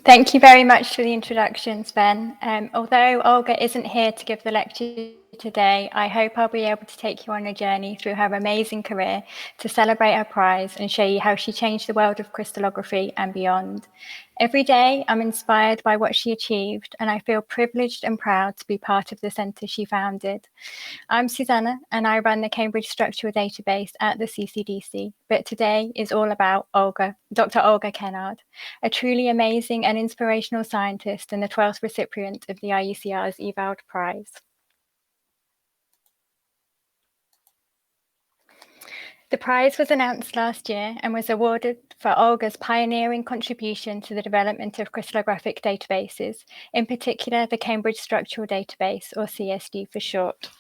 Thank you very much for the introduction, Sven. Although Olga isn't here to give the lecture today, I hope I'll be able to take you on a journey through her amazing career to celebrate her prize and show you how she changed the world of crystallography and beyond. Every day, I'm inspired by what she achieved, and I feel privileged and proud to be part of the centre she founded. I'm Suzanna, and I run the Cambridge Structural Database at the CCDC, but today is all about Dr. Olga Kennard, a truly amazing and inspirational scientist and the 12th recipient of the IUCr's Ewald Prize. The prize was announced last year and was awarded for Olga's pioneering contribution to the development of crystallographic databases, in particular the Cambridge Structural Database, or CSD for short.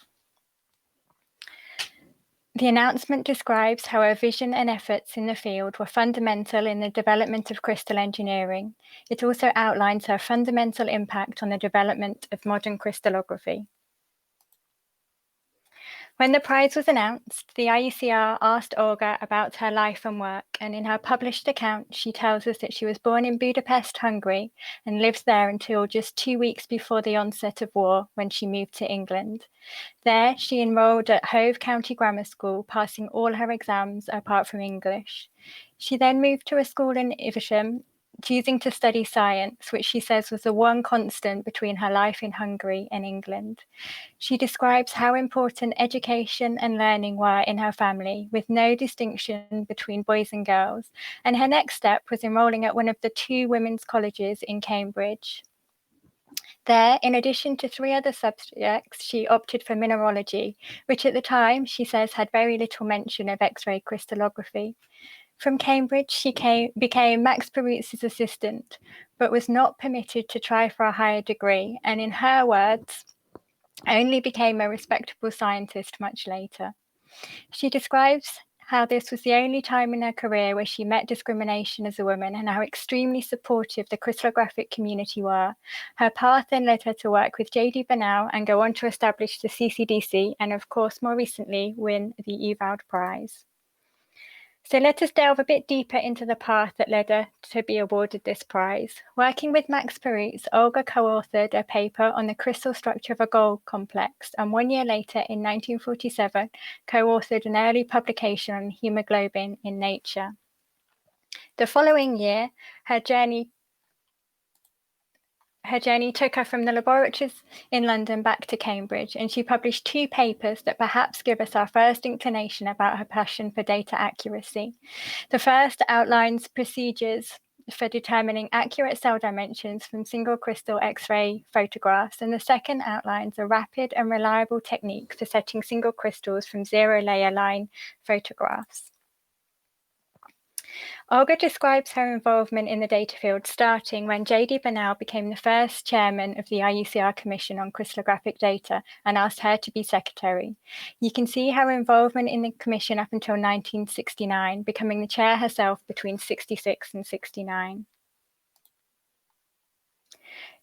The announcement describes how her vision and efforts in the field were fundamental in the development of crystal engineering. It also outlines her fundamental impact on the development of modern crystallography. When the prize was announced, the IUCr asked Olga about her life and work, and in her published account, she tells us that she was born in Budapest, Hungary, and lived there until just 2 weeks before the onset of war, when she moved to England. There, she enrolled at Hove County Grammar School, passing all her exams apart from English. She then moved to a school in Evesham, choosing to study science, which she says was the one constant between her life in Hungary and England. She describes how important education and learning were in her family, with no distinction between boys and girls, and her next step was enrolling at one of the 2 women's colleges in Cambridge. There, in addition to 3 other subjects, she opted for mineralogy, which at the time, she says, had very little mention of X-ray crystallography. From Cambridge, she became Max Perutz's assistant, but was not permitted to try for a higher degree, and in her words, only became a respectable scientist much later. She describes how this was the only time in her career where she met discrimination as a woman and how extremely supportive the crystallographic community were. Her path then led her to work with J.D. Bernal and go on to establish the CCDC and, of course, more recently, win the Ewald Prize. So let us delve a bit deeper into the path that led her to be awarded this prize. Working with Max Perutz, Olga co-authored a paper on the crystal structure of a gold complex, and 1 year later, in 1947, co-authored an early publication on hemoglobin in Nature. The following year, her journey took her from the laboratories in London back to Cambridge, and she published 2 papers that perhaps give us our first inclination about her passion for data accuracy. The first outlines procedures for determining accurate cell dimensions from single crystal X-ray photographs, and the second outlines a rapid and reliable technique for setting single crystals from 0 layer line photographs. Olga describes her involvement in the data field starting when J.D. Bernal became the first chairman of the IUCr Commission on Crystallographic Data and asked her to be secretary. You can see her involvement in the commission up until 1969, becoming the chair herself between 66 and 69.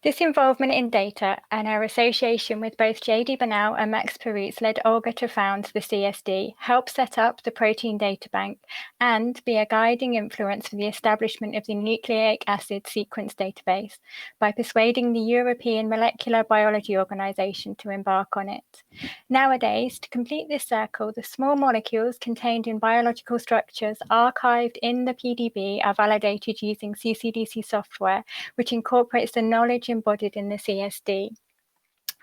This involvement in data and her association with both J.D. Bernal and Max Perutz led Olga to found the CSD, help set up the Protein Data Bank, and be a guiding influence for the establishment of the Nucleic Acid Sequence Database by persuading the European Molecular Biology Organization to embark on it. Nowadays, to complete this circle, the small molecules contained in biological structures archived in the PDB are validated using CCDC software, which incorporates the knowledge embodied in the CSD.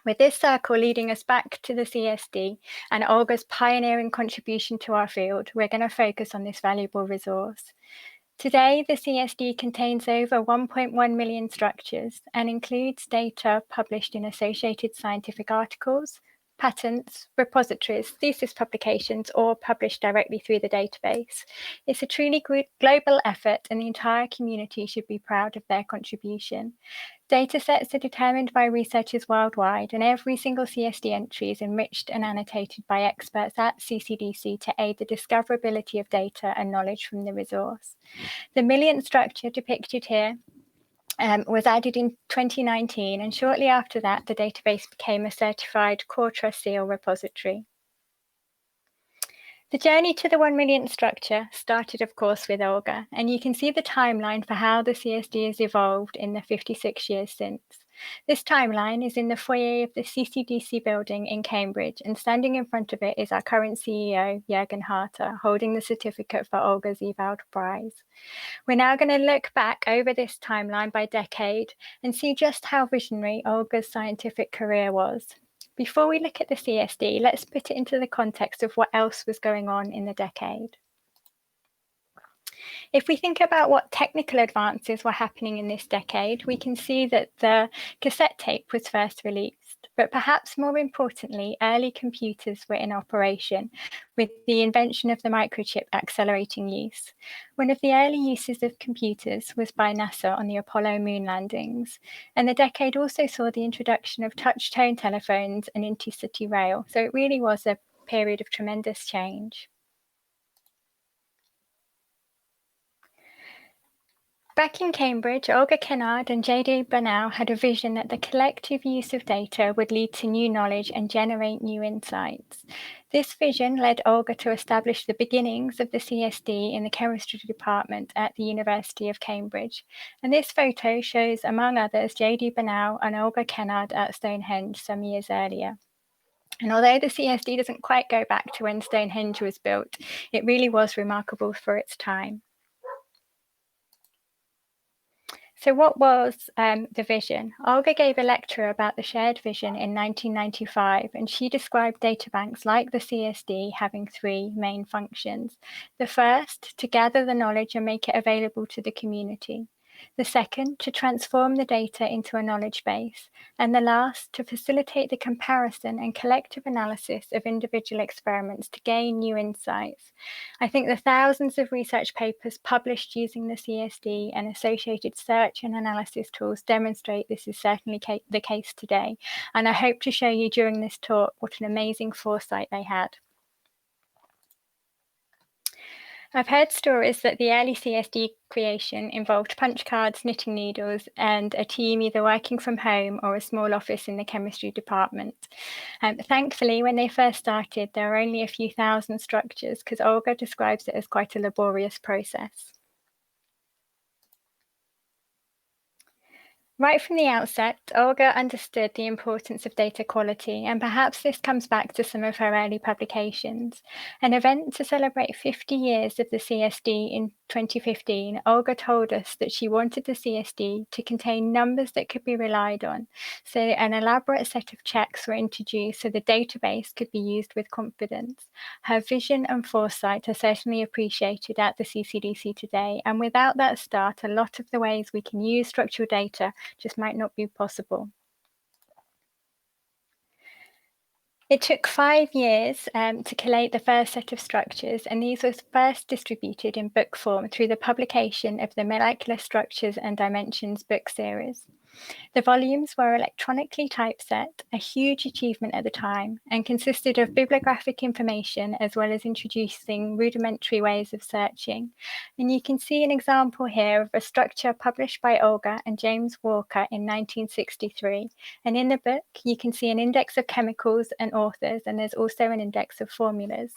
With this circle leading us back to the CSD and Olga's pioneering contribution to our field, we're going to focus on this valuable resource. Today, the CSD contains over 1.1 million structures and includes data published in associated scientific articles, patents, repositories, thesis publications, or published directly through the database. It's a truly global effort, and the entire community should be proud of their contribution. Datasets are determined by researchers worldwide, and every single CSD entry is enriched and annotated by experts at CCDC to aid the discoverability of data and knowledge from the resource. The millionth structure depicted here was added in 2019, and shortly after that, the database became a certified Core Trust Seal repository. The journey to the 1 millionth structure started, of course, with Olga, and you can see the timeline for how the CSD has evolved in the 56 years since. This timeline is in the foyer of the CCDC building in Cambridge, and standing in front of it is our current CEO, Jürgen Harter, holding the certificate for Olga's Ewald Prize. We're now going to look back over this timeline by decade and see just how visionary Olga's scientific career was. Before we look at the CSD, let's put it into the context of what else was going on in the decade. If we think about what technical advances were happening in this decade, we can see that the cassette tape was first released, but perhaps more importantly, early computers were in operation, with the invention of the microchip accelerating use. One of the early uses of computers was by NASA on the Apollo moon landings, and the decade also saw the introduction of touch-tone telephones and intercity rail, so it really was a period of tremendous change. Back in Cambridge, Olga Kennard and J.D. Bernal had a vision that the collective use of data would lead to new knowledge and generate new insights. This vision led Olga to establish the beginnings of the CSD in the chemistry department at the University of Cambridge. And this photo shows, among others, J.D. Bernal and Olga Kennard at Stonehenge some years earlier. And although the CSD doesn't quite go back to when Stonehenge was built, it really was remarkable for its time. So what was the vision? Olga gave a lecture about the shared vision in 1995, and she described databanks like the CSD having three main functions. The first, to gather the knowledge and make it available to the community. The second, to transform the data into a knowledge base. And the last, to facilitate the comparison and collective analysis of individual experiments to gain new insights. I think the thousands of research papers published using the CSD and associated search and analysis tools demonstrate this is certainly the case today. And I hope to show you during this talk what an amazing foresight they had. I've heard stories that the early CSD creation involved punch cards, knitting needles, and a team either working from home or a small office in the chemistry department. Thankfully, when they first started, there were only a few thousand structures because Olga describes it as quite a laborious process. Right from the outset, Olga understood the importance of data quality, and perhaps this comes back to some of her early publications. An event to celebrate 50 years of the CSD in 2015, Olga told us that she wanted the CSD to contain numbers that could be relied on. So an elaborate set of checks were introduced so the database could be used with confidence. Her vision and foresight are certainly appreciated at the CCDC today, and without that start, a lot of the ways we can use structural data just might not be possible. It took 5 years to collate the first set of structures, and these were first distributed in book form through the publication of the Molecular Structures and Dimensions book series. The volumes were electronically typeset, a huge achievement at the time, and consisted of bibliographic information as well as introducing rudimentary ways of searching. And you can see an example here of a structure published by Olga and James Walker in 1963. And in the book, you can see an index of chemicals and authors, and there's also an index of formulas.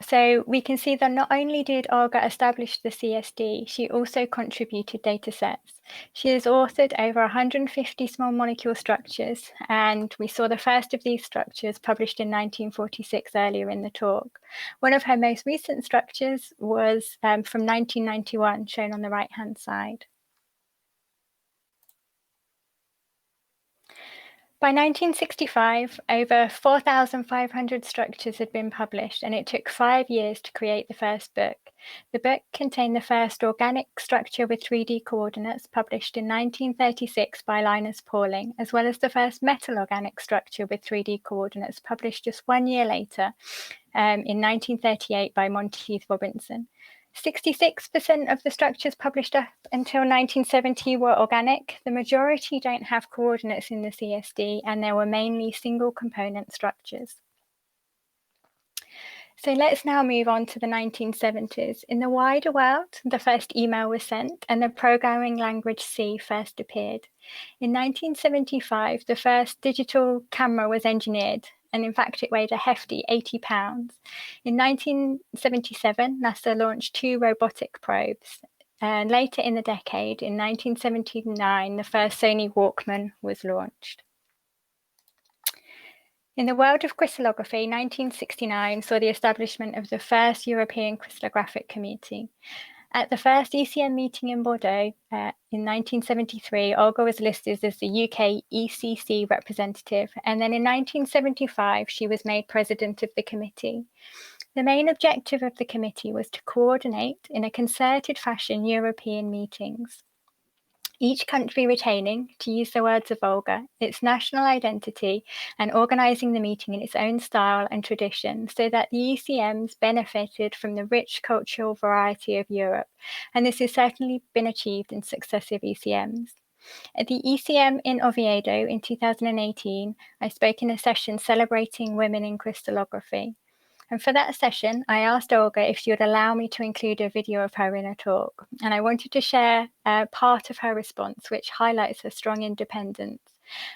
So we can see that not only did Olga establish the CSD, she also contributed data sets. She has authored over 150 small molecule structures, and we saw the first of these structures published in 1946 earlier in the talk. One of her most recent structures was from 1991, shown on the right-hand side. By 1965, over 4,500 structures had been published, and it took 5 years to create the first book. The book contained the first organic structure with 3D coordinates, published in 1936 by Linus Pauling, as well as the first metal organic structure with 3D coordinates, published just 1 year later in 1938 by Monteith Robinson. 66% of the structures published up until 1970 were organic. The majority don't have coordinates in the CSD, and there were mainly single component structures. So let's now move on to the 1970s. In the wider world, the first email was sent and the programming language C first appeared. In 1975, the first digital camera was engineered, and in fact it weighed a hefty 80 pounds. In 1977, NASA launched 2 robotic probes, and later in the decade, in 1979, the first Sony Walkman was launched. In the world of crystallography, 1969 saw the establishment of the first European crystallographic committee. At the first ECM meeting in Bordeaux in 1973, Olga was listed as the UK ECC representative, and then in 1975, she was made president of the committee. The main objective of the committee was to coordinate in a concerted fashion European meetings, each country retaining, to use the words of Olga, its national identity and organising the meeting in its own style and tradition so that the ECMs benefited from the rich cultural variety of Europe, and this has certainly been achieved in successive ECMs. At the ECM in Oviedo in 2018, I spoke in a session celebrating women in crystallography. And for that session, I asked Olga if she would allow me to include a video of her in a talk. And I wanted to share part of her response, which highlights her strong independence.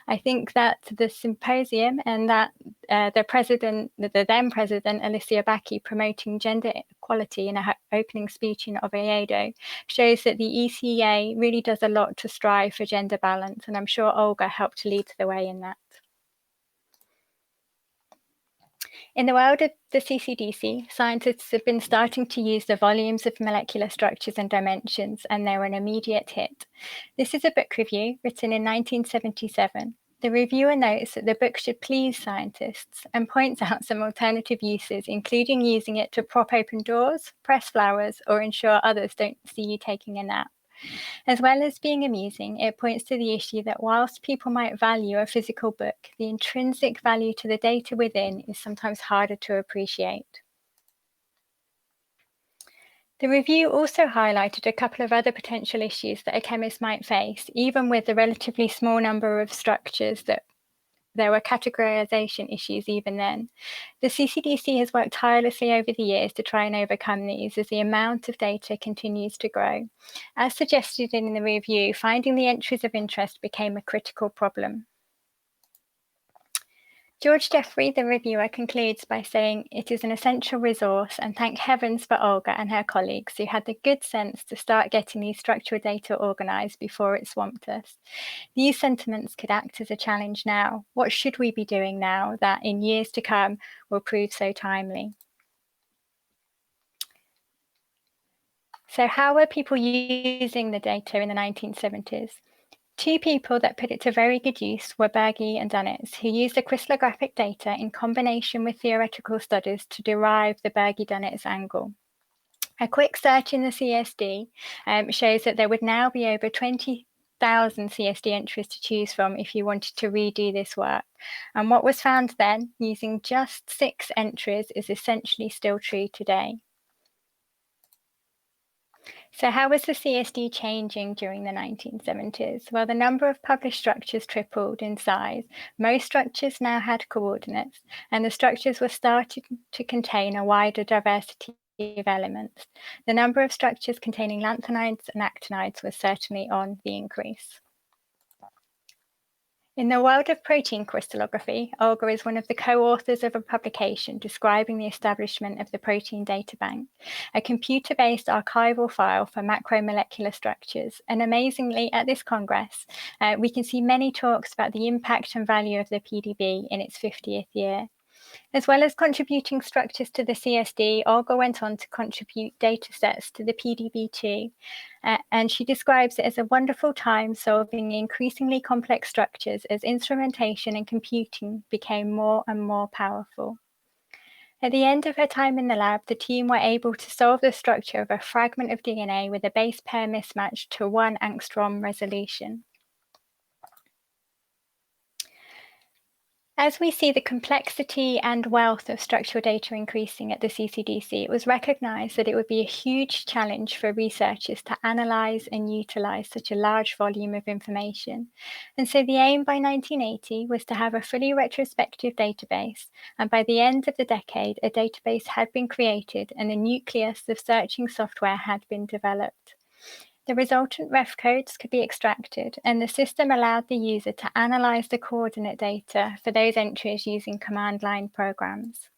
I think that the symposium and that the then president, Alicia Bacchi, promoting gender equality in her opening speech in Oviedo shows that the ECA really does a lot to strive for gender balance. And I'm sure Olga helped lead the way in that. In the world of the CCDC, scientists have been starting to use the volumes of molecular structures and dimensions, and they're an immediate hit. This is a book review written in 1977. The reviewer notes that the book should please scientists and points out some alternative uses, including using it to prop open doors, press flowers, or ensure others don't see you taking a nap. As well as being amusing, it points to the issue that whilst people might value a physical book, the intrinsic value to the data within is sometimes harder to appreciate. The review also highlighted a couple of other potential issues that a chemist might face, even with the relatively small number of structures that there were categorization issues even then. The CCDC has worked tirelessly over the years to try and overcome these as the amount of data continues to grow. As suggested in the review, finding the entries of interest became a critical problem. George Jeffrey, the reviewer, concludes by saying it is an essential resource and thank heavens for Olga and her colleagues who had the good sense to start getting these structural data organised before it swamped us. These sentiments could act as a challenge now. What should we be doing now that in years to come will prove so timely? So how were people using the data in the 1970s? Two people that put it to very good use were Berge and Dunitz, who used the crystallographic data in combination with theoretical studies to derive the Berge-Dunitz angle. A quick search in the CSD shows that there would now be over 20,000 CSD entries to choose from if you wanted to redo this work. And what was found then, using just 6 entries, is essentially still true today. So how was the CSD changing during the 1970s? Well, the number of published structures tripled in size. Most structures now had coordinates, and the structures were starting to contain a wider diversity of elements. The number of structures containing lanthanides and actinides was certainly on the increase. In the world of protein crystallography, Olga is one of the co-authors of a publication describing the establishment of the Protein Data Bank, a computer-based archival file for macromolecular structures. And amazingly, at this Congress, we can see many talks about the impact and value of the PDB in its 50th year. As well as contributing structures to the CSD, Olga went on to contribute data sets to the PDB too, and she describes it as a wonderful time solving increasingly complex structures as instrumentation and computing became more and more powerful. At the end of her time in the lab, the team were able to solve the structure of a fragment of DNA with a base pair mismatch to 1 angstrom resolution. As we see the complexity and wealth of structural data increasing at the CCDC, it was recognized that it would be a huge challenge for researchers to analyze and utilize such a large volume of information. And so the aim by 1980 was to have a fully retrospective database. And by the end of the decade, a database had been created and a nucleus of searching software had been developed. The resultant ref codes could be extracted, and the system allowed the user to analyze the coordinate data for those entries using command line programs.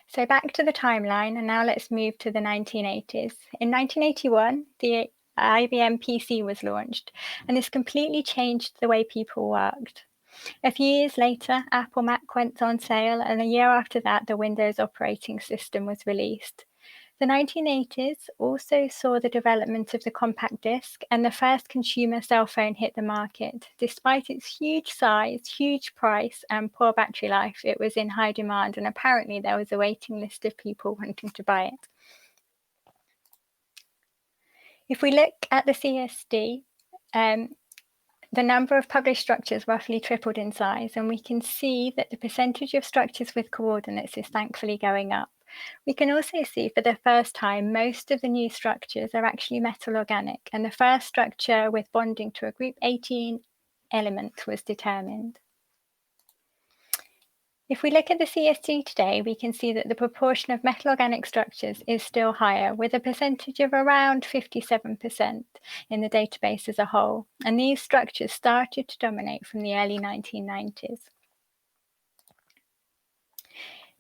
So back to the timeline, and now let's move to the 1980s. In 1981, the IBM PC was launched, and this completely changed the way people worked. A few years later, Apple Mac went on sale, and a year after that, the Windows operating system was released. The 1980s also saw the development of the compact disc, and the first consumer cell phone hit the market. Despite its huge size, huge price, and poor battery life, it was in high demand, and apparently there was a waiting list of people wanting to buy it. If we look at the CSD, the number of published structures roughly tripled in size, and we can see that the percentage of structures with coordinates is thankfully going up. We can also see for the first time most of the new structures are actually metal organic, and the first structure with bonding to a group 18 element was determined. If we look at the CSD today, we can see that the proportion of metal organic structures is still higher, with a percentage of around 57% in the database as a whole, and these structures started to dominate from the early 1990s.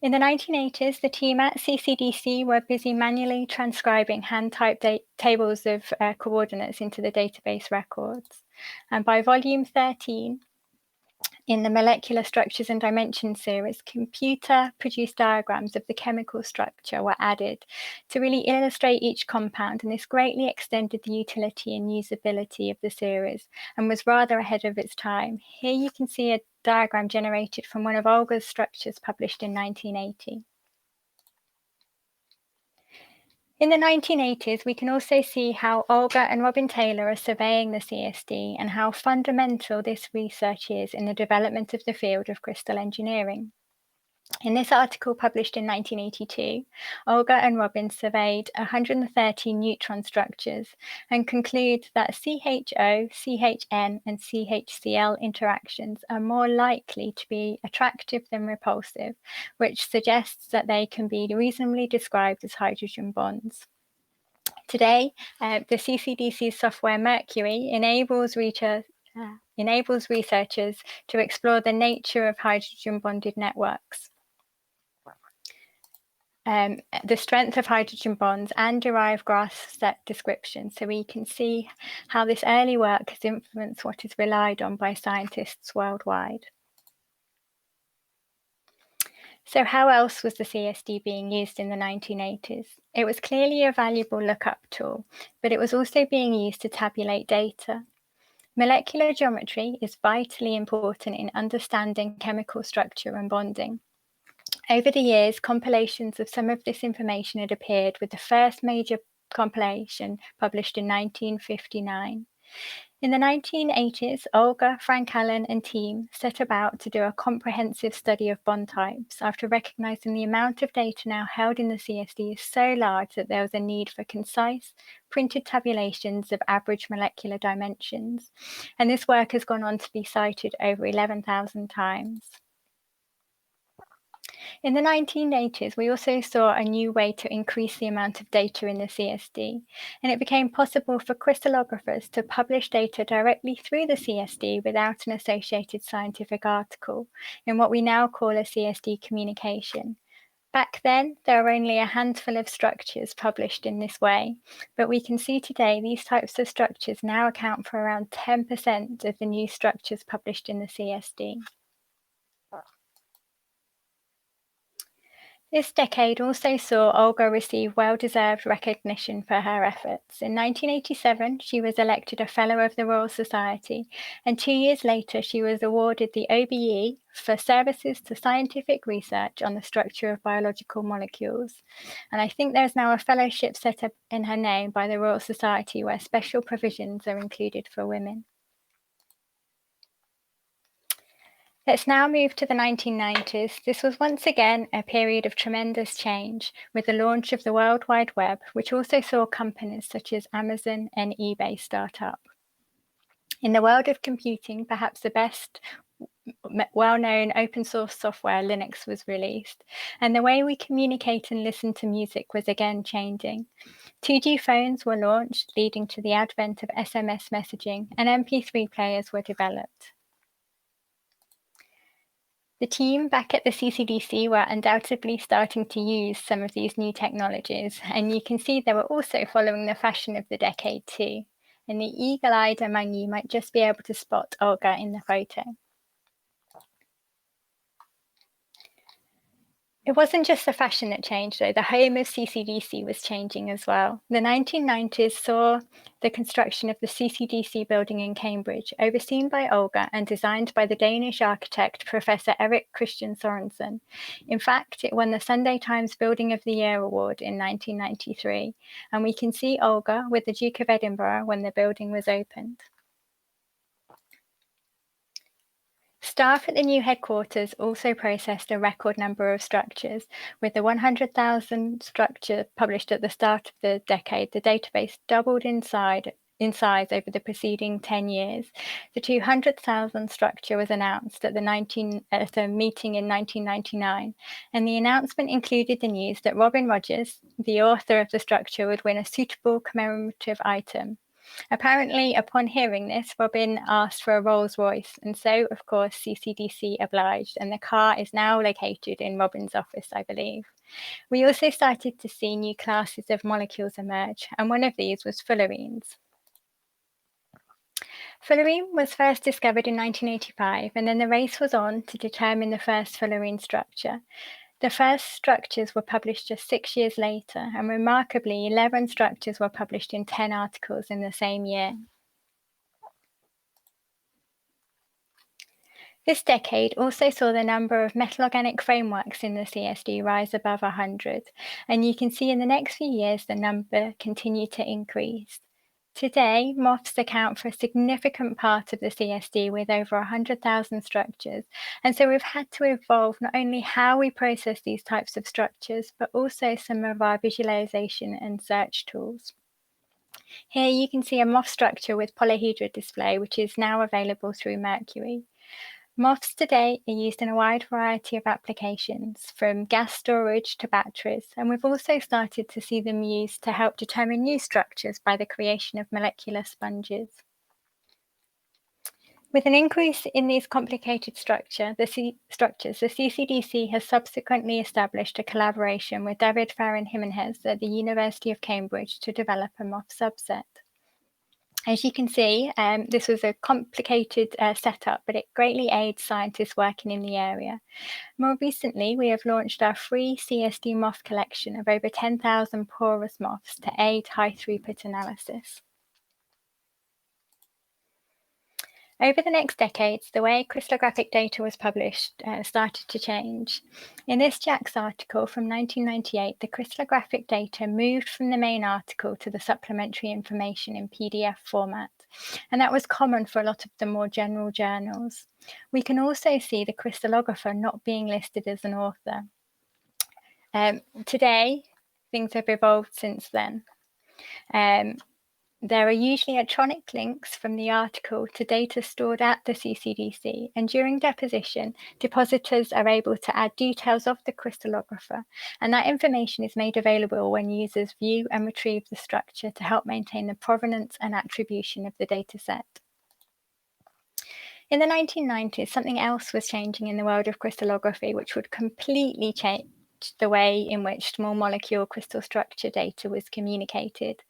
In the 1980s, the team at CCDC were busy manually transcribing hand-typed tables of coordinates into the database records. And by volume 13, in the Molecular Structures and Dimensions series, computer-produced diagrams of the chemical structure were added to really illustrate each compound, and this greatly extended the utility and usability of the series and was rather ahead of its time. Here you can see a diagram generated from one of Olga's structures published in 1980. In the 1980s, we can also see how Olga and Robin Taylor are surveying the CSD and how fundamental this research is in the development of the field of crystal engineering. In this article published in 1982, Olga and Robin surveyed 130 neutron structures and conclude that CHO, CHN, and CHCl interactions are more likely to be attractive than repulsive, which suggests that they can be reasonably described as hydrogen bonds. Today, the CCDC software Mercury enables researchers to explore the nature of hydrogen bonded networks, the strength of hydrogen bonds, and derive graph set descriptions. So we can see how this early work has influenced what is relied on by scientists worldwide. So how else was the CSD being used in the 1980s? It was clearly a valuable lookup tool, but it was also being used to tabulate data. Molecular geometry is vitally important in understanding chemical structure and bonding. Over the years, compilations of some of this information had appeared, with the first major compilation published in 1959. In the 1980s, Olga, Frank Allen, and team set about to do a comprehensive study of bond types after recognizing the amount of data now held in the CSD is so large that there was a need for concise, printed tabulations of average molecular dimensions. And this work has gone on to be cited over 11,000 times. In the 1980s, we also saw a new way to increase the amount of data in the CSD, and it became possible for crystallographers to publish data directly through the CSD without an associated scientific article, in what we now call a CSD communication. Back then, there were only a handful of structures published in this way, but we can see today these types of structures now account for around 10% of the new structures published in the CSD. This decade also saw Olga receive well-deserved recognition for her efforts. In 1987, she was elected a Fellow of the Royal Society, and 2 years later, she was awarded the OBE for services to scientific research on the structure of biological molecules. And I think there's now a fellowship set up in her name by the Royal Society where special provisions are included for women. Let's now move to the 1990s. This was once again a period of tremendous change with the launch of the World Wide Web, which also saw companies such as Amazon and eBay start up. In the world of computing, perhaps the best well-known open source software Linux was released, and the way we communicate and listen to music was again changing. 2G phones were launched, leading to the advent of SMS messaging, and MP3 players were developed. The team back at the CCDC were undoubtedly starting to use some of these new technologies, and you can see they were also following the fashion of the decade too. And the eagle-eyed among you might just be able to spot Olga in the photo. It wasn't just the fashion that changed, though. The home of CCDC was changing as well. The 1990s saw the construction of the CCDC building in Cambridge, overseen by Olga and designed by the Danish architect Professor Erik Christian Sorensen. In fact, it won the Sunday Times Building of the Year award in 1993, and we can see Olga with the Duke of Edinburgh when the building was opened. Staff at the new headquarters also processed a record number of structures. With the 100,000 structure published at the start of the decade, the database doubled in size over the preceding 10 years. The 200,000 structure was announced at the meeting in 1999, and the announcement included the news that Robin Rogers, the author of the structure, would win a suitable commemorative item. Apparently, upon hearing this, Robin asked for a Rolls-Royce, and so, of course, CCDC obliged, and the car is now located in Robin's office, I believe. We also started to see new classes of molecules emerge, and one of these was fullerenes. Fullerene was first discovered in 1985, and then the race was on to determine the first fullerene structure. The first structures were published just 6 years later, and remarkably, 11 structures were published in 10 articles in the same year. This decade also saw the number of metal organic frameworks in the CSD rise above 100, and you can see in the next few years the number continued to increase. Today, MOFs account for a significant part of the CSD with over 100,000 structures, and so we've had to evolve not only how we process these types of structures, but also some of our visualization and search tools. Here you can see a MOF structure with polyhedra display, which is now available through Mercury. MOFs today are used in a wide variety of applications, from gas storage to batteries, and we've also started to see them used to help determine new structures by the creation of molecular sponges. With an increase in these complicated structures, the CCDC has subsequently established a collaboration with David Farron Jimenez at the University of Cambridge to develop a MOF subset. As you can see, this was a complicated setup, but it greatly aids scientists working in the area. More recently, we have launched our free CSD MOF collection of over 10,000 porous MOFs to aid high throughput analysis. Over the next decades, the way crystallographic data was published started to change. In this JACS article from 1998, the crystallographic data moved from the main article to the supplementary information in PDF format, and that was common for a lot of the more general journals. We can also see the crystallographer not being listed as an author. Today, things have evolved since then. There are usually electronic links from the article to data stored at the CCDC, and during deposition, depositors are able to add details of the crystallographer, and that information is made available when users view and retrieve the structure to help maintain the provenance and attribution of the dataset. In the 1990s, something else was changing in the world of crystallography, which would completely change the way in which small molecule crystal structure data was communicated.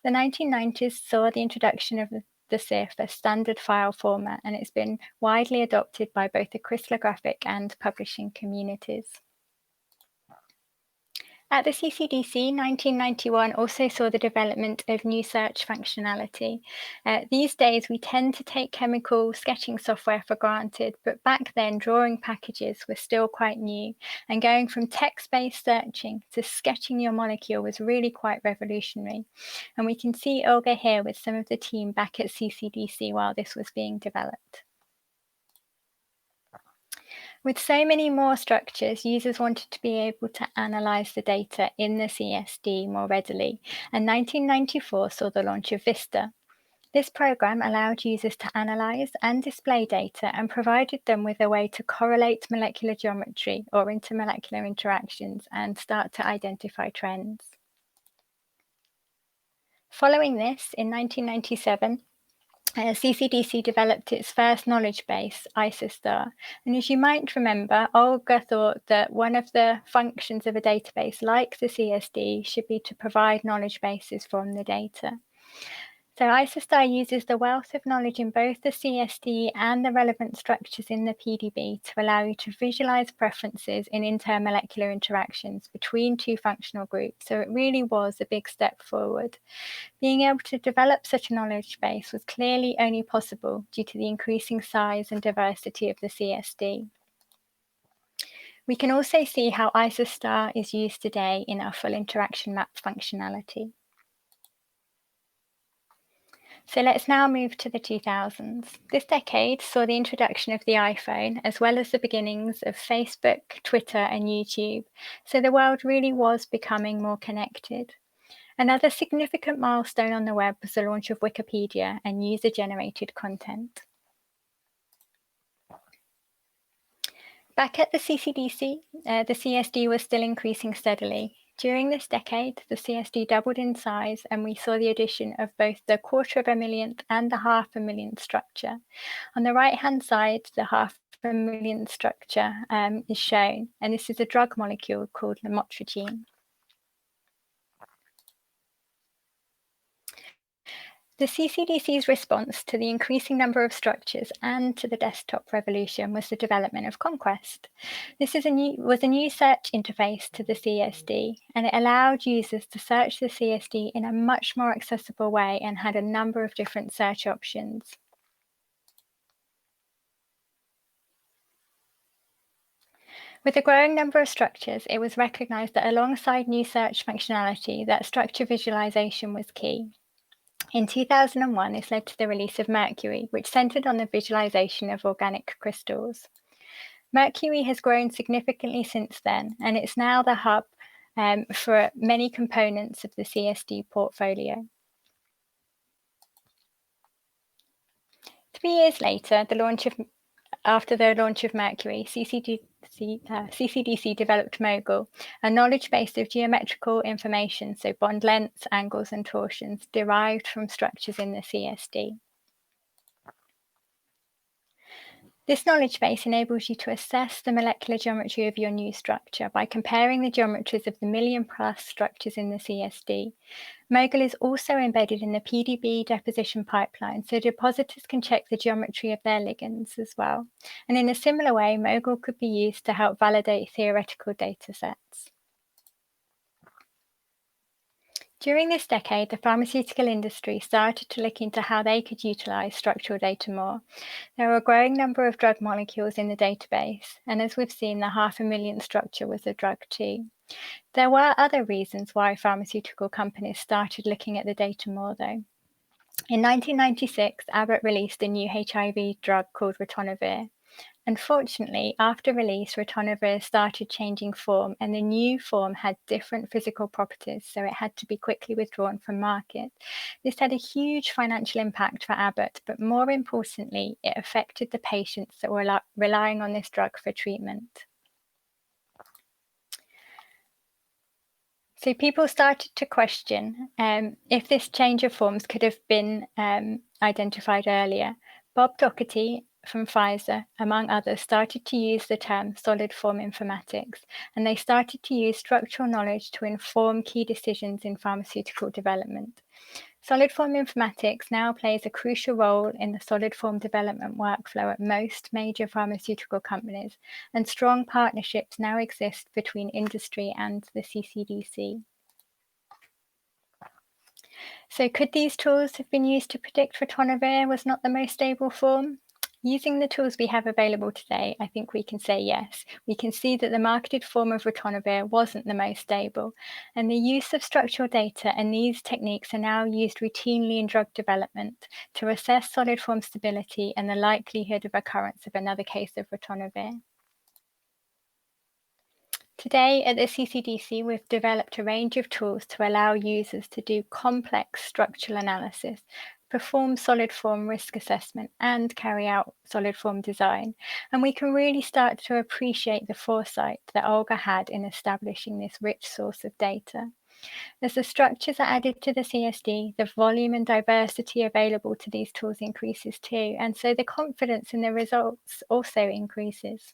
The 1990s saw the introduction of the CIF, a standard file format, and it's been widely adopted by both the crystallographic and publishing communities. At the CCDC, 1991 also saw the development of new search functionality. These days, we tend to take chemical sketching software for granted, but back then, drawing packages were still quite new, and going from text-based searching to sketching your molecule was really quite revolutionary. And we can see Olga here with some of the team back at CCDC while this was being developed. With so many more structures, users wanted to be able to analyze the data in the CSD more readily, and 1994 saw the launch of Vista. This program allowed users to analyze and display data and provided them with a way to correlate molecular geometry or intermolecular interactions and start to identify trends. Following this, in 1997, CCDC developed its first knowledge base, IUCr, and as you might remember, Olga thought that one of the functions of a database like the CSD should be to provide knowledge bases from the data. So IUCr uses the wealth of knowledge in both the CSD and the relevant structures in the PDB to allow you to visualize preferences in intermolecular interactions between two functional groups. So it really was a big step forward. Being able to develop such a knowledge base was clearly only possible due to the increasing size and diversity of the CSD. We can also see how IUCr is used today in our full interaction map functionality. So let's now move to the 2000s. This decade saw the introduction of the iPhone, as well as the beginnings of Facebook, Twitter, and YouTube. So the world really was becoming more connected. Another significant milestone on the web was the launch of Wikipedia and user-generated content. Back at the CCDC, the CSD was still increasing steadily. During this decade, the CSD doubled in size, and we saw the addition of both the 250,000 and the 500,000 structure. On the right-hand side, the 500,000 structure is shown, and this is a drug molecule called lamotrigine. The CCDC's response to the increasing number of structures and to the desktop revolution was the development of Conquest. This was a new search interface to the CSD, and it allowed users to search the CSD in a much more accessible way and had a number of different search options. With a growing number of structures, it was recognized that alongside new search functionality, that structure visualization was key. In 2001, this led to the release of Mercury, which centered on the visualization of organic crystals. Mercury has grown significantly since then, and it's now the hub for many components of the CSD portfolio. 3 years later, after the launch of Mercury, CCDC developed Mogul, a knowledge base of geometrical information, so bond lengths, angles, and torsions, derived from structures in the CSD. This knowledge base enables you to assess the molecular geometry of your new structure by comparing the geometries of the million-plus structures in the CSD. Mogul is also embedded in the PDB deposition pipeline, so depositors can check the geometry of their ligands as well. And in a similar way, Mogul could be used to help validate theoretical data sets. During this decade, the pharmaceutical industry started to look into how they could utilize structural data more. There were a growing number of drug molecules in the database, and as we've seen, the 500,000 structure was a drug too. There were other reasons why pharmaceutical companies started looking at the data more, though. In 1996, Abbott released a new HIV drug called ritonavir. Unfortunately, after release, ritonavir started changing form, and the new form had different physical properties, so it had to be quickly withdrawn from market. This had a huge financial impact for Abbott, but more importantly, it affected the patients that were relying on this drug for treatment. So people started to question if this change of forms could have been identified earlier. Bob Doherty from Pfizer, among others, started to use the term solid form informatics, and they started to use structural knowledge to inform key decisions in pharmaceutical development. Solid form informatics now plays a crucial role in the solid form development workflow at most major pharmaceutical companies, and strong partnerships now exist between industry and the CCDC. So could these tools have been used to predict ritonavir was not the most stable form? Using the tools we have available today, I think we can say yes. We can see that the marketed form of ritonavir wasn't the most stable, and the use of structural data and these techniques are now used routinely in drug development to assess solid form stability and the likelihood of occurrence of another case of ritonavir. Today at the CCDC, we've developed a range of tools to allow users to do complex structural analysis, perform solid form risk assessment, and carry out solid form design. And we can really start to appreciate the foresight that Olga had in establishing this rich source of data. As the structures are added to the CSD, the volume and diversity available to these tools increases too, and so the confidence in the results also increases.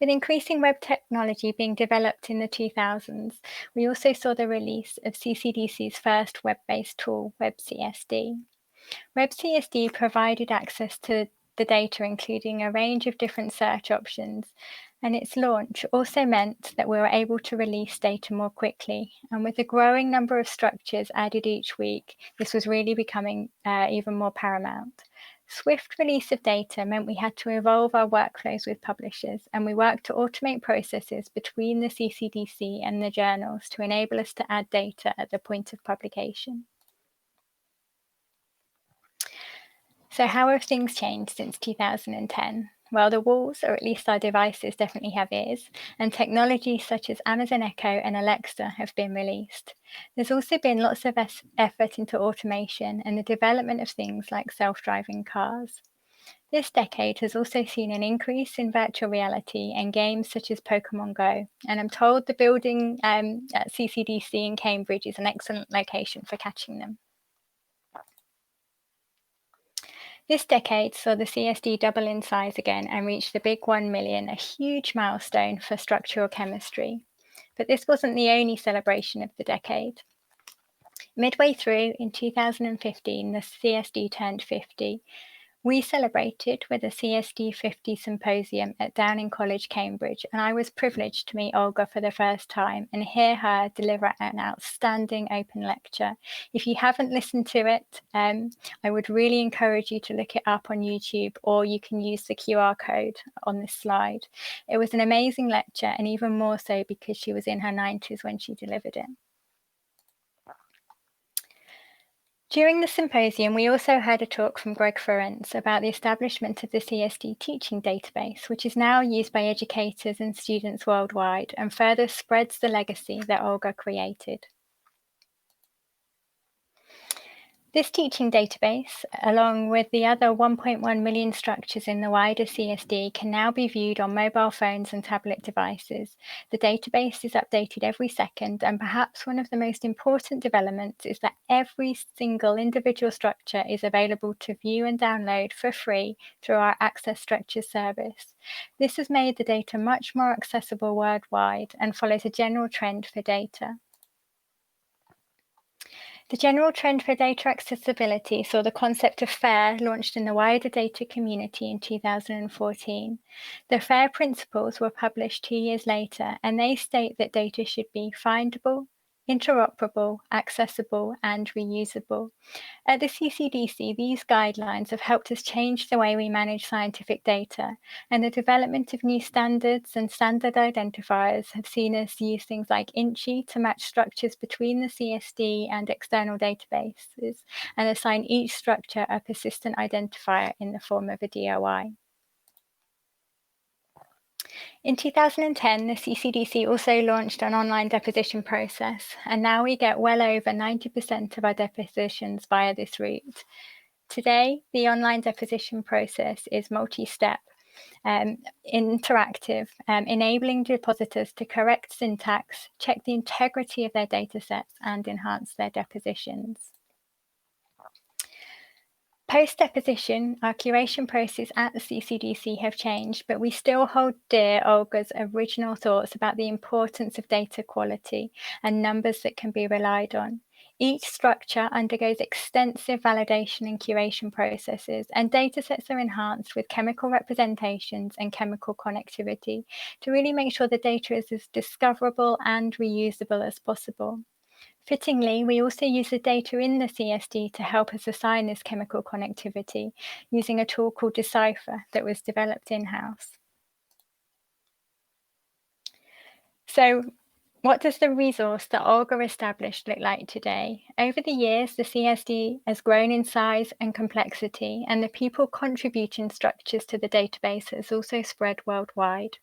With increasing web technology being developed in the 2000s, we also saw the release of CCDC's first web-based tool, WebCSD. WebCSD provided access to the data, including a range of different search options, and its launch also meant that we were able to release data more quickly. And with a growing number of structures added each week, this was really becoming even more paramount. Swift release of data meant we had to evolve our workflows with publishers, and we worked to automate processes between the CCDC and the journals to enable us to add data at the point of publication. So how have things changed since 2010? Well, the walls, or at least our devices, definitely have ears, and technologies such as Amazon Echo and Alexa have been released. There's also been lots of effort into automation and the development of things like self-driving cars. This decade has also seen an increase in virtual reality and games such as Pokemon Go, and I'm told the building at CCDC in Cambridge is an excellent location for catching them. This decade saw the CSD double in size again and reach the big 1 million, a huge milestone for structural chemistry. But this wasn't the only celebration of the decade. Midway through, in 2015, the CSD turned 50. We celebrated with a CSD 50 symposium at Downing College, Cambridge, and I was privileged to meet Olga for the first time and hear her deliver an outstanding open lecture. If you haven't listened to it, I would really encourage you to look it up on YouTube, or you can use the QR code on this slide. It was an amazing lecture, and even more so because she was in her 90s when she delivered it. During the symposium, we also heard a talk from Greg Ferencz about the establishment of the CSD teaching database, which is now used by educators and students worldwide and further spreads the legacy that Olga created. This teaching database, along with the other 1.1 million structures in the wider CSD, can now be viewed on mobile phones and tablet devices. The database is updated every second, and perhaps one of the most important developments is that every single individual structure is available to view and download for free through our Access Structures service. This has made the data much more accessible worldwide and follows a general trend for data. The general trend for data accessibility saw the concept of FAIR launched in the wider data community in 2014. The FAIR principles were published 2 years later, and they state that data should be findable, interoperable, accessible, and reusable. At the CCDC, these guidelines have helped us change the way we manage scientific data, and the development of new standards and standard identifiers have seen us use things like INCHI to match structures between the CSD and external databases, and assign each structure a persistent identifier in the form of a DOI. In 2010, the CCDC also launched an online deposition process, and now we get well over 90% of our depositions via this route. Today, the online deposition process is multi-step, interactive, enabling depositors to correct syntax, check the integrity of their datasets, and enhance their depositions. Post-deposition, our curation process at the CCDC have changed, but we still hold dear Olga's original thoughts about the importance of data quality and numbers that can be relied on. Each structure undergoes extensive validation and curation processes, and datasets are enhanced with chemical representations and chemical connectivity to really make sure the data is as discoverable and reusable as possible. Fittingly, we also use the data in the CSD to help us assign this chemical connectivity using a tool called Decipher that was developed in-house. So, what does the resource that Olga established look like today? Over the years, the CSD has grown in size and complexity, and the people contributing structures to the database has also spread worldwide.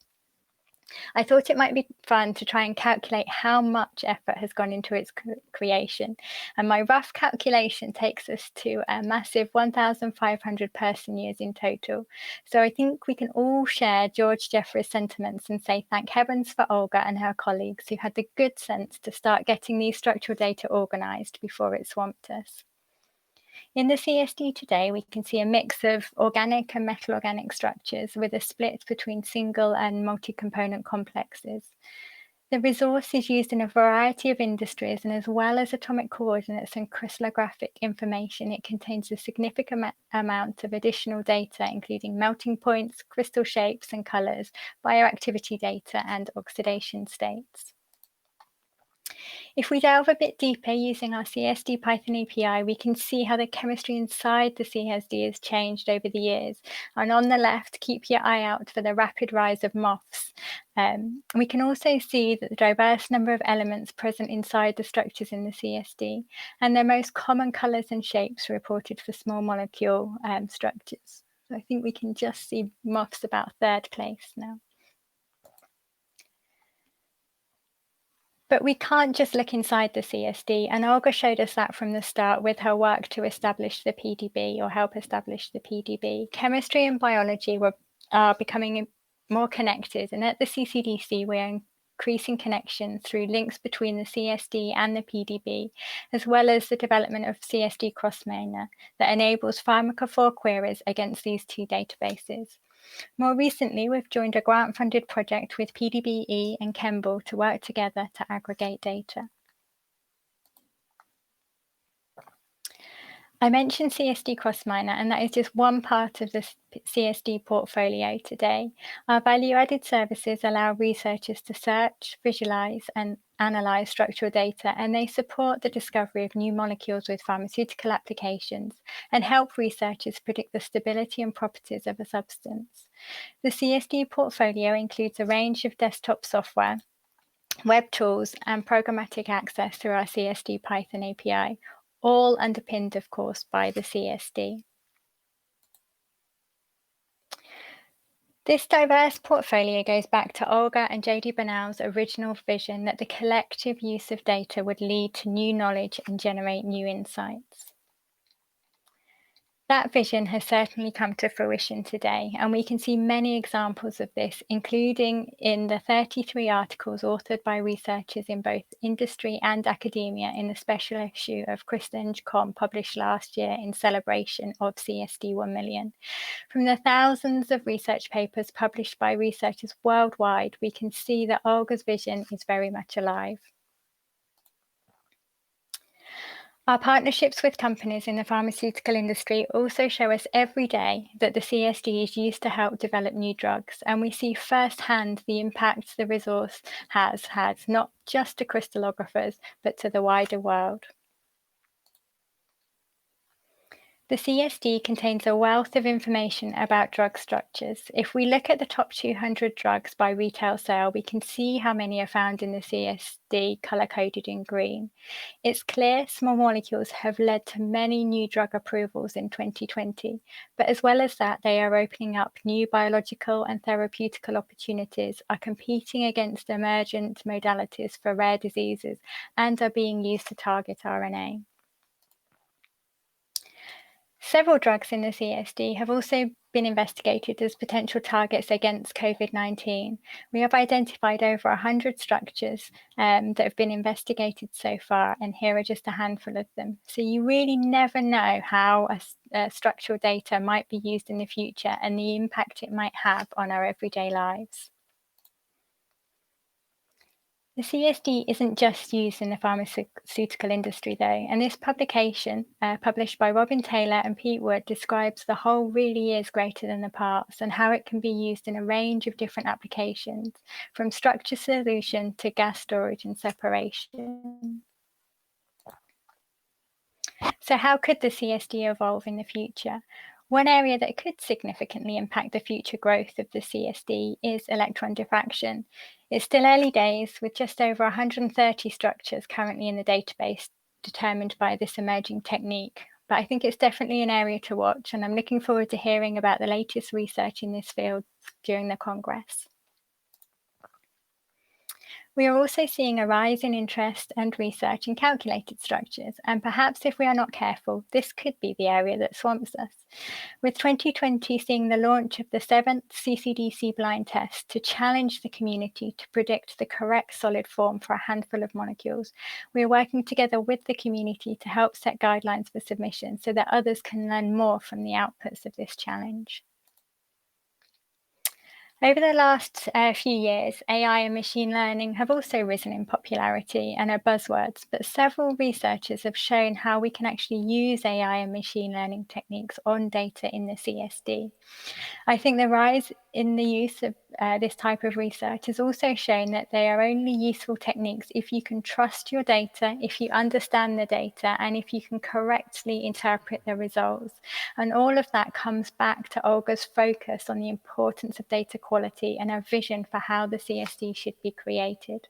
I thought it might be fun to try and calculate how much effort has gone into its creation. And my rough calculation takes us to a massive 1,500 person years in total. So I think we can all share George Jeffrey's sentiments and say thank heavens for Olga and her colleagues who had the good sense to start getting these structural data organized before it swamped us. In the CSD today, we can see a mix of organic and metal organic structures with a split between single and multi-component complexes. The resource is used in a variety of industries, and as well as atomic coordinates and crystallographic information, it contains a significant amount of additional data, including melting points, crystal shapes and colors, bioactivity data, and oxidation states. If we delve a bit deeper using our CSD Python API, we can see how the chemistry inside the CSD has changed over the years. And on the left, keep your eye out for the rapid rise of MOFs. We can also see that the diverse number of elements present inside the structures in the CSD, and their most common colors and shapes reported for small molecule structures. So I think we can just see MOFs about third place now. But we can't just look inside the CSD, and Olga showed us that from the start with her work to establish the PDB, or help establish the PDB. Chemistry and biology are becoming more connected, and at the CCDC we're increasing connections through links between the CSD and the PDB, as well as the development of CSD cross-miner that enables pharmacophore queries against these two databases. More recently, we've joined a grant-funded project with PDBE and Kemble to work together to aggregate data. I mentioned CSD Crossminer, and that is just one part of the CSD portfolio today. Our value-added services allow researchers to search, visualize, and analyze structural data, and they support the discovery of new molecules with pharmaceutical applications and help researchers predict the stability and properties of a substance. The CSD portfolio includes a range of desktop software, web tools, and programmatic access through our CSD Python API, all underpinned, of course, by the CSD. This diverse portfolio goes back to Olga and J.D. Bernal's original vision that the collective use of data would lead to new knowledge and generate new insights. That vision has certainly come to fruition today, and we can see many examples of this, including in the 33 articles authored by researchers in both industry and academia in the special issue of Crystallography published last year in celebration of CSD 1 million. From the thousands of research papers published by researchers worldwide, we can see that Olga's vision is very much alive. Our partnerships with companies in the pharmaceutical industry also show us every day that the CSD is used to help develop new drugs, and we see firsthand the impact the resource has had, not just to crystallographers, but to the wider world. The CSD contains a wealth of information about drug structures. If we look at the top 200 drugs by retail sale, we can see how many are found in the CSD, color-coded in green. It's clear small molecules have led to many new drug approvals in 2020, but as well as that, they are opening up new biological and therapeutical opportunities, are competing against emergent modalities for rare diseases, and are being used to target RNA. Several drugs in the CSD have also been investigated as potential targets against COVID-19. We have identified over 100 structures that have been investigated so far, and here are just a handful of them. So you really never know how structural data might be used in the future and the impact it might have on our everyday lives. The CSD isn't just used in the pharmaceutical industry, though, and this publication, published by Robin Taylor and Pete Wood, describes the whole really is greater than the parts and how it can be used in a range of different applications, from structure solution to gas storage and separation. So how could the CSD evolve in the future? One area that could significantly impact the future growth of the CSD is electron diffraction. It's still early days, with just over 130 structures currently in the database determined by this emerging technique. But I think it's definitely an area to watch, and I'm looking forward to hearing about the latest research in this field during the Congress. We are also seeing a rise in interest and research in calculated structures, and perhaps if we are not careful, this could be the area that swamps us. With 2020 seeing the launch of the 7th CCDC blind test to challenge the community to predict the correct solid form for a handful of molecules, we are working together with the community to help set guidelines for submission so that others can learn more from the outputs of this challenge. Over the last few years, AI and machine learning have also risen in popularity and are buzzwords, but several researchers have shown how we can actually use AI and machine learning techniques on data in the CSD. I think the rise in the use of this type of research has also shown that they are only useful techniques if you can trust your data, if you understand the data, and if you can correctly interpret the results. And all of that comes back to Olga's focus on the importance of data quality and her vision for how the CSD should be created.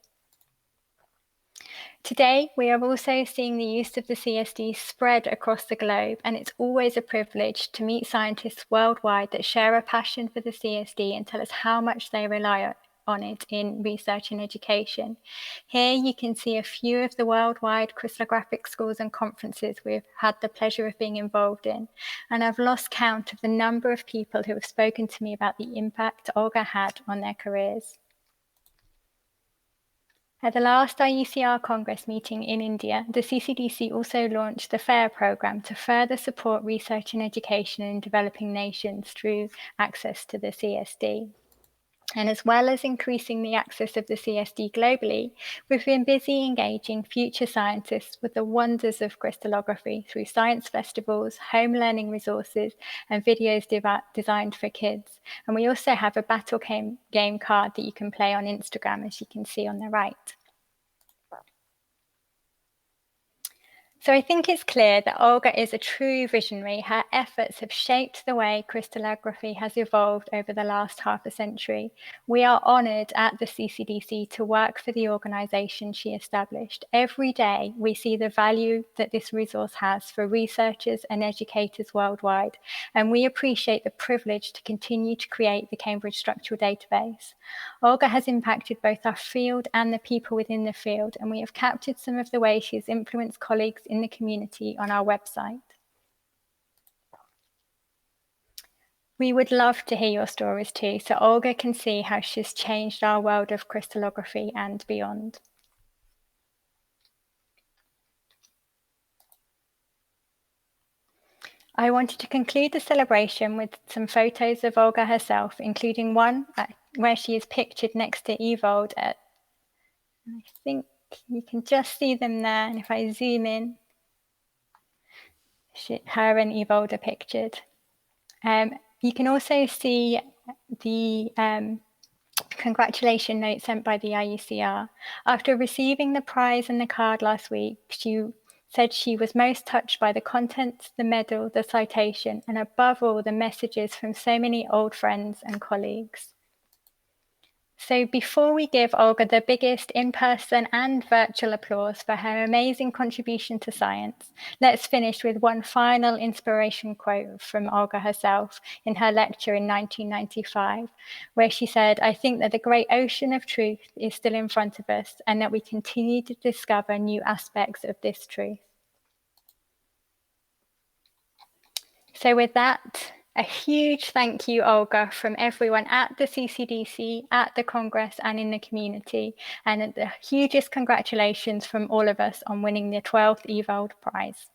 Today, we are also seeing the use of the CSD spread across the globe, and it's always a privilege to meet scientists worldwide that share a passion for the CSD and tell us how much they rely on it in research and education. Here you can see a few of the worldwide crystallographic schools and conferences we've had the pleasure of being involved in, and I've lost count of the number of people who have spoken to me about the impact Olga had on their careers. At the last IUCr Congress meeting in India, the CCDC also launched the FAIR program to further support research and education in developing nations through access to the CSD. And as well as increasing the access of the CSD globally, we've been busy engaging future scientists with the wonders of crystallography through science festivals, home learning resources, and videos designed for kids. And we also have a battle game card that you can play on Instagram, as you can see on the right. So I think it's clear that Olga is a true visionary. Her efforts have shaped the way crystallography has evolved over the last half a century. We are honoured at the CCDC to work for the organisation she established. Every day we see the value that this resource has for researchers and educators worldwide, and we appreciate the privilege to continue to create the Cambridge Structural Database. Olga has impacted both our field and the people within the field, and we have captured some of the ways she has influenced colleagues in the community on our website. We would love to hear your stories too, so Olga can see how she's changed our world of crystallography and beyond. I wanted to conclude the celebration with some photos of Olga herself, including one where she is pictured next to Ewald. I think you can just see them there, and if I zoom in, her and Ewald are pictured. You can also see the congratulation note sent by the IUCr. After receiving the prize and the card last week, she said she was most touched by the contents, the medal, the citation, and above all, the messages from so many old friends and colleagues. So before we give Olga the biggest in-person and virtual applause for her amazing contribution to science, let's finish with one final inspiration quote from Olga herself in her lecture in 1995, where she said, "I think that the great ocean of truth is still in front of us and that we continue to discover new aspects of this truth." So with that, a huge thank you, Olga, from everyone at the CCDC, at the Congress, and in the community. And the hugest congratulations from all of us on winning the 12th Ewald Prize.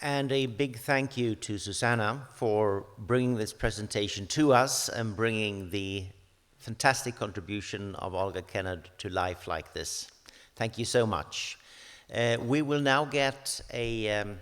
And a big thank you to Suzanna for bringing this presentation to us and bringing the fantastic contribution of Olga Kennard to life like this. Thank you so much. We will now get a...